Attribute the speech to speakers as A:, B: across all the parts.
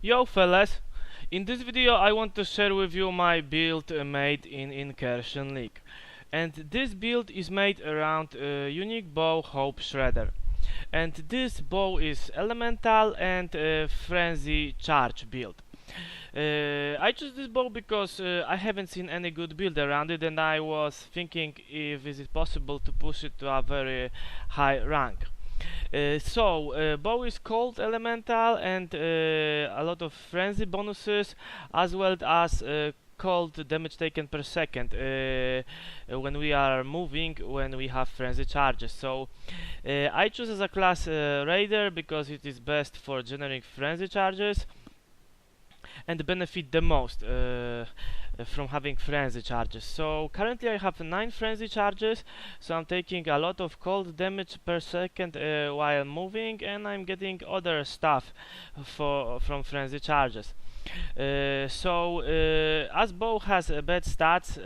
A: Yo fellas, in this video I want to share with you my build made in Incursion League. And this build is made around a unique bow Hopeshredder. And this bow is elemental and frenzy charge build. I chose this bow because I haven't seen any good build around it, and I was thinking if is it possible to push it to a very high rank. Bow is cold elemental and a lot of frenzy bonuses, as well as cold damage taken per second when we are moving, when we have frenzy charges. So I choose as a class raider because it is best for generating frenzy charges and benefit the most from having frenzy charges. So currently I have 9 frenzy charges, so I'm taking a lot of cold damage per second while moving, and I'm getting other stuff from frenzy charges. As bow has bad stats,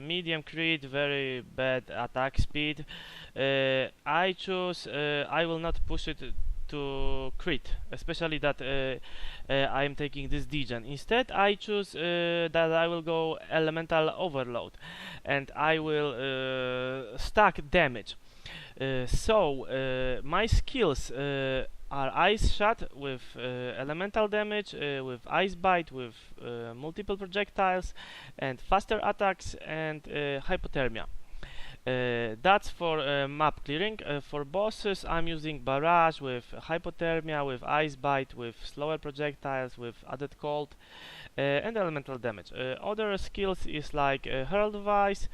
A: medium crit, very bad attack speed, I choose I will not push it to crit, especially that I'm taking this Degen. Instead I choose that I will go elemental overload and I will stack damage. My skills are ice shot with elemental damage, with ice bite, with multiple projectiles and faster attacks, and hypothermia. That's for map clearing. For bosses I'm using Barrage with hypothermia, with ice bite, with slower projectiles, with added cold and elemental damage. Other skills is like Herald of Ice,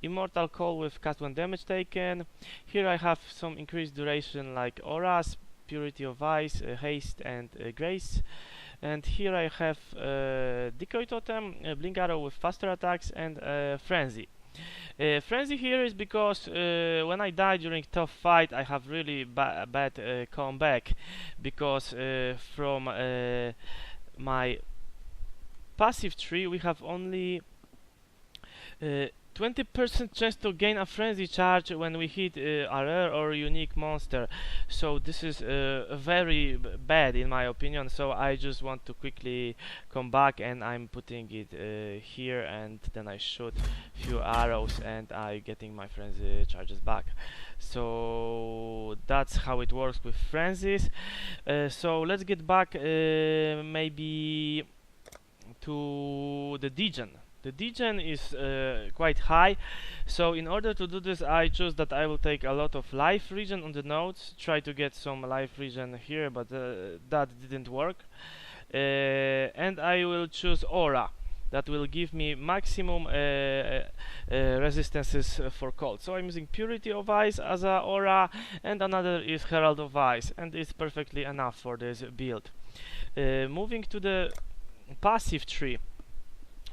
A: Immortal Call with cast when damage taken. Here I have some increased duration like Auras, Purity of Ice, Haste and Grace. And here I have Decoy Totem, Blink Arrow with faster attacks, and Frenzy. Frenzy here is because when I die during tough fight I have really bad comeback, because from my passive tree we have only 20% chance to gain a frenzy charge when we hit a rare or unique monster. So this is very bad in my opinion, so I just want to quickly come back, and I'm putting it here, and then I shoot few arrows and I getting my frenzy charges back. So that's how it works with frenzies. So let's get back maybe to the Degen. The Degen is quite high, so in order to do this I choose that I will take a lot of life regen on the nodes, try to get some life regen here, but that didn't work. And I will choose Aura, that will give me maximum resistances for cold. So I'm using Purity of Ice as a Aura, and another is Herald of Ice, and it's perfectly enough for this build. Moving to the passive tree.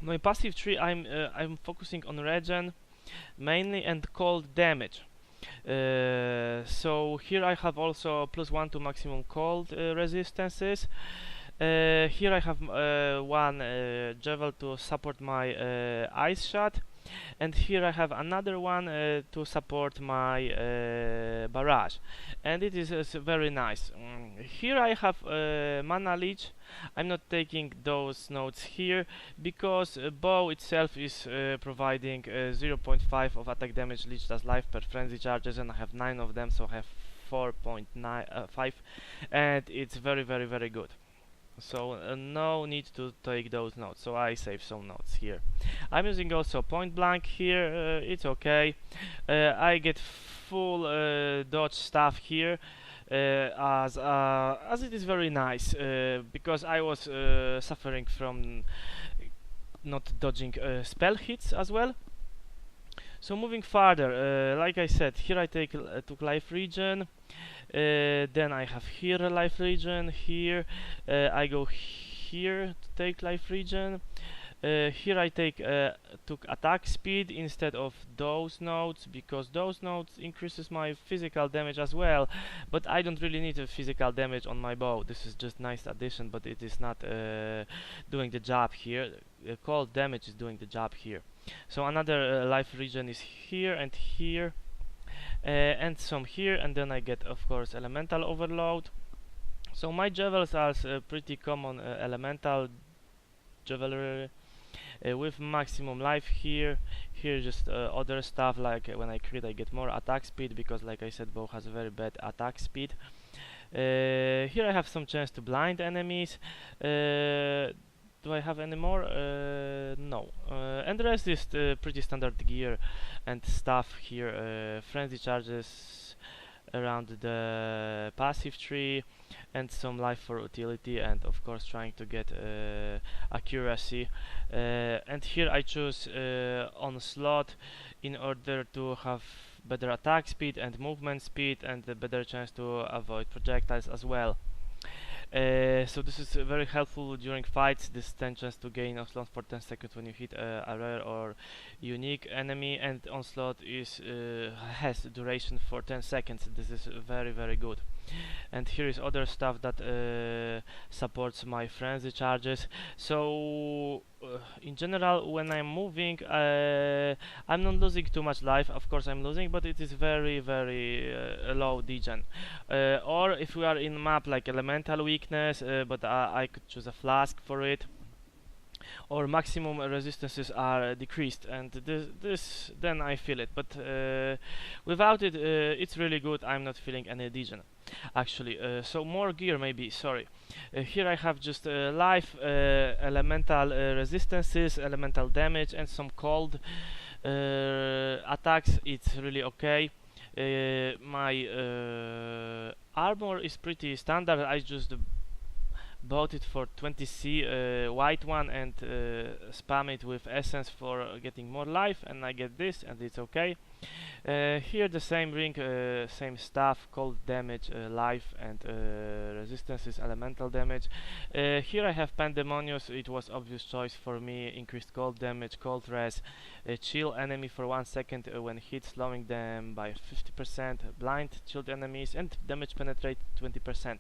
A: My passive tree, I'm focusing on regen mainly and cold damage. So here I have also +1 to maximum cold resistances. Here I have one Javel to support my ice shot, and here I have another one to support my Barrage, and it is very nice. Here I have mana Leech. I'm not taking those nodes here because bow itself is providing 0.5 of attack damage leached as life per frenzy charges, and I have 9 of them, so I have 4.5, and it's very good. So no need to take those nodes, so I save some nodes here. I'm using also point blank here, it's okay. I get full dodge stuff here, as it is very nice, because I was suffering from not dodging spell hits as well. So moving further, like I said, here I took life regen. Then I have here a life regen. Here I go here to take life regen. Here I took attack speed instead of those nodes, because those nodes increases my physical damage as well, but I don't really need a physical damage on my bow. This is just nice addition, but it is not doing the job here. Cold damage is doing the job here. So another life regen is here and here. And some here, and then I get of course elemental overload. So my jewels are pretty common elemental jewelry with maximum life here. Here just other stuff, like when I crit I get more attack speed, because like I said, bow has a very bad attack speed. Here I have some chance to blind enemies. Do I have any more? No. And the rest is pretty standard gear and stuff here. Frenzy charges around the passive tree, and some life for utility, and of course trying to get accuracy. And here I choose onslaught in order to have better attack speed and movement speed, and a better chance to avoid projectiles as well. So this is very helpful during fights. This 10 chance to gain onslaught for 10 seconds when you hit a rare or unique enemy, and onslaught is has duration for 10 seconds. This is very good. And here is other stuff that supports my frenzy charges. So in general, when I'm moving, I'm not losing too much life. Of course I'm losing, but it is very low degen. Or if we are in map like elemental weakness, but I could choose a flask for it, or maximum resistances are decreased, and this then I feel it. But without it, it's really good. I'm not feeling any degen actually. So more gear maybe, sorry. Here I have just life, elemental resistances, elemental damage, and some cold attacks. It's really okay. My armor is pretty standard. I just bought it for 20c, white one, and spam it with essence for getting more life, and I get this, and it's okay. Here the same ring, same stuff, cold damage, life, and resistances, elemental damage. Here I have Pandemonius. It was obvious choice for me. Increased cold damage, cold res, chill enemy for 1 second when hit, slowing them by 50%, blind chilled enemies, and damage penetrate 20%.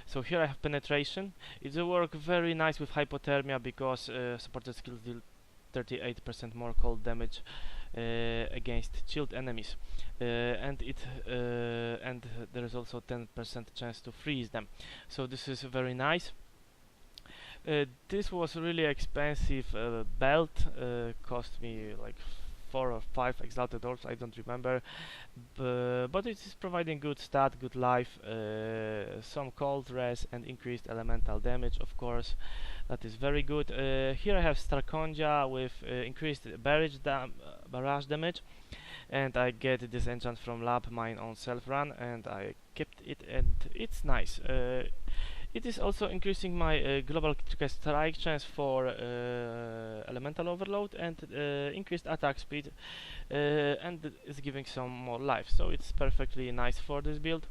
A: So here I have penetration. It will work very nice with hypothermia, because supported skills deal 38% more cold damage against chilled enemies, and there is also 10% chance to freeze them. So this is very nice. This was really expensive belt. Cost me like 4 or 5 exalted orbs, I don't remember, but it is providing good stat, good life, some cold res, and increased elemental damage, of course. That is very good. Here I have Starcondia with increased barrage damage, and I get this enchant from lab, mine on self-run, and I kept it, and it's nice. It is also increasing my global critical strike chance for elemental overload, and increased attack speed, and is giving some more life, so it's perfectly nice for this build.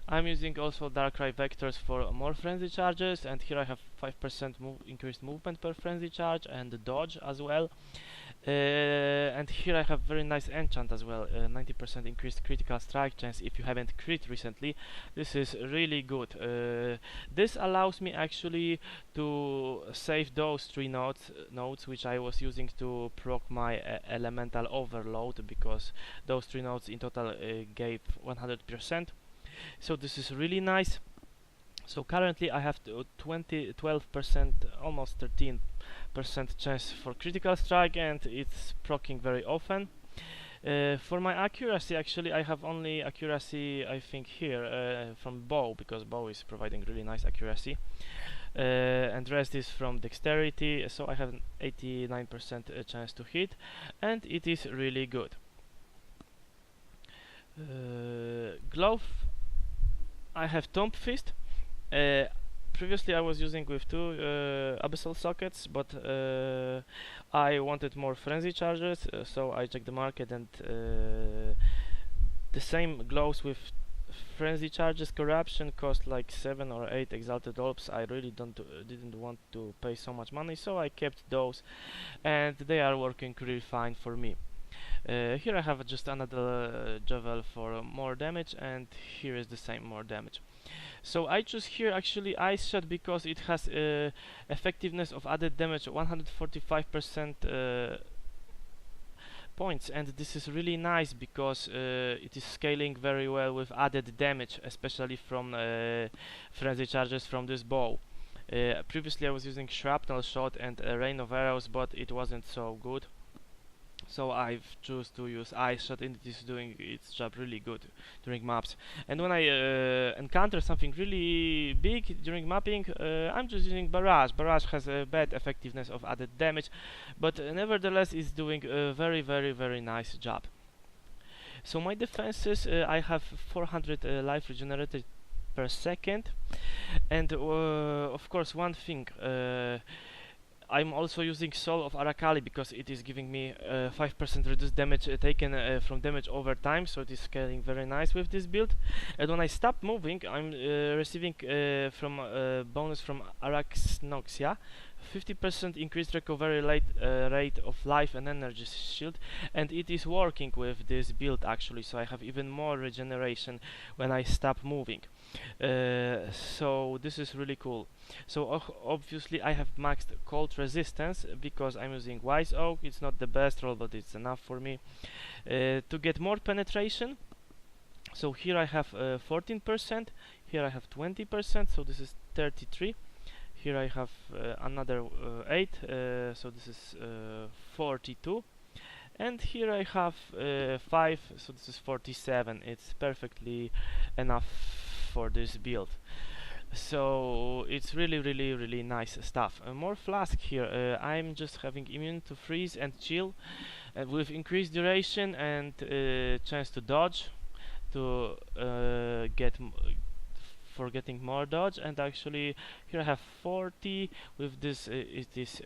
A: I'm using also Darkrai vectors for more frenzy charges, and here I have 5% increased movement per frenzy charge, and dodge as well. And here I have very nice enchant as well, 90% increased critical strike chance if you haven't crit recently. This is really good. This allows me actually to save those 3 nodes which I was using to proc my elemental overload, because those 3 nodes in total gave 100%. So this is really nice. So currently I have 12%, almost 13% chance for critical strike, and it's proccing very often. For my accuracy, actually I have only accuracy, I think, here from bow, because bow is providing really nice accuracy, and rest is from dexterity, so I have an 89% chance to hit, and it is really good. Glove, I have Tomb Fist. Previously I was using with 2 abyssal sockets, but I wanted more frenzy charges, so I checked the market, and the same gloves with frenzy charges corruption cost like 7 or 8 exalted orbs. I really didn't want to pay so much money, so I kept those, and they are working really fine for me. Here I have just another Javel for more damage, and here is the same, more damage. So I choose here actually Ice Shot, because it has effectiveness of added damage 145% points, and this is really nice because it is scaling very well with added damage, especially from frenzy charges from this bow. Previously I was using shrapnel shot and a rain of arrows, but it wasn't so good. So I've choose to use ice shot, and it is doing its job really good during maps. And when I encounter something really big during mapping, I'm just using Barrage. Barrage has a bad effectiveness of added damage, but nevertheless is doing a very nice job. So my defenses, I have 400 life regenerated per second, and of course one thing, I'm also using Soul of Arakali because it is giving me 5% reduced damage taken from damage over time, so it is scaling very nice with this build. And when I stop moving, I'm receiving from bonus from Araxnoxia, 50% increased recovery rate of life and energy shield, and it is working with this build actually, so I have even more regeneration when I stop moving. So this is really cool. So obviously I have maxed cold resistance because I'm using Wise Oak. It's not the best roll, but it's enough for me to get more penetration. So here I have 14%, here I have 20%, so this is 33. Here I have another 8, so this is 42. And here I have 5, so this is 47. It's perfectly enough for this build. So it's really nice stuff. More flask here. I'm just having immune to freeze and chill with increased duration and chance to dodge to for getting more dodge. And actually here I have 40 with this, it is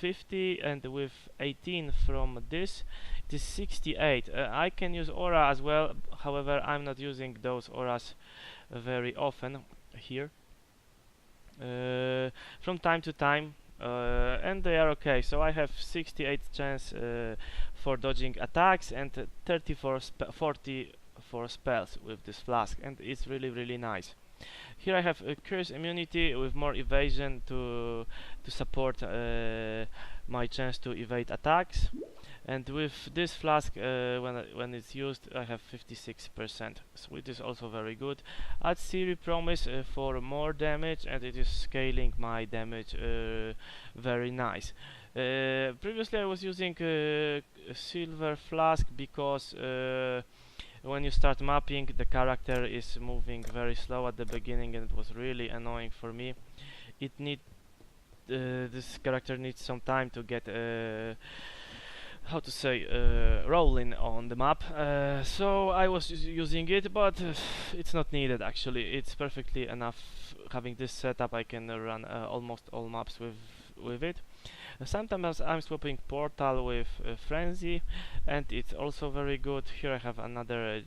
A: 50, and with 18 from this it is 68. I can use aura as well, however I'm not using those auras very often here, from time to time, and they are okay. So I have 68 chance for dodging attacks and 40 for spells with this flask, and it's really nice. Here I have a curse immunity with more evasion to support my chance to evade attacks, and with this flask when it's used I have 56%, so it is also very good. Add Siri Promise for more damage, and it is scaling my damage very nice. Previously I was using a silver flask because when you start mapping the character is moving very slow at the beginning, and it was really annoying for me. This character needs some time to get how to say rolling on the map, so I was using it, but it's not needed actually. It's perfectly enough having this setup. I can run almost all maps with it. Sometimes I'm swapping Portal with Frenzy, and it's also very good. Here I have another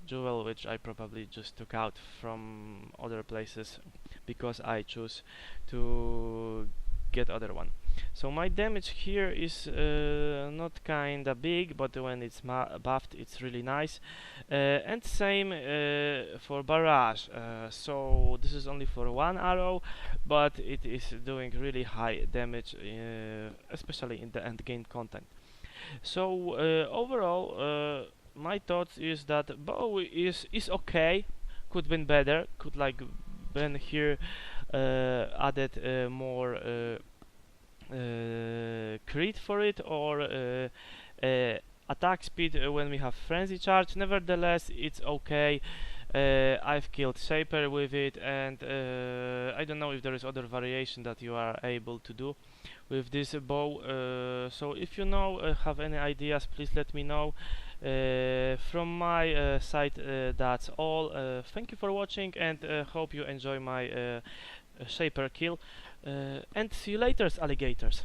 A: jewel which I probably just took out from other places because I choose to get other one. So my damage here is not kinda big, but when it's buffed it's really nice, and same for Barrage. So this is only for one arrow, but it is doing really high damage, especially in the end game content. So overall my thoughts is that bow is okay, could been better, could like been here added more crit for it, or attack speed when we have frenzy charge. Nevertheless it's okay. I've killed Shaper with it, and I don't know if there is other variation that you are able to do with this bow. So if you know, have any ideas, please let me know. From my side that's all. Thank you for watching, and hope you enjoy my Shaper kill, and see you later, alligators.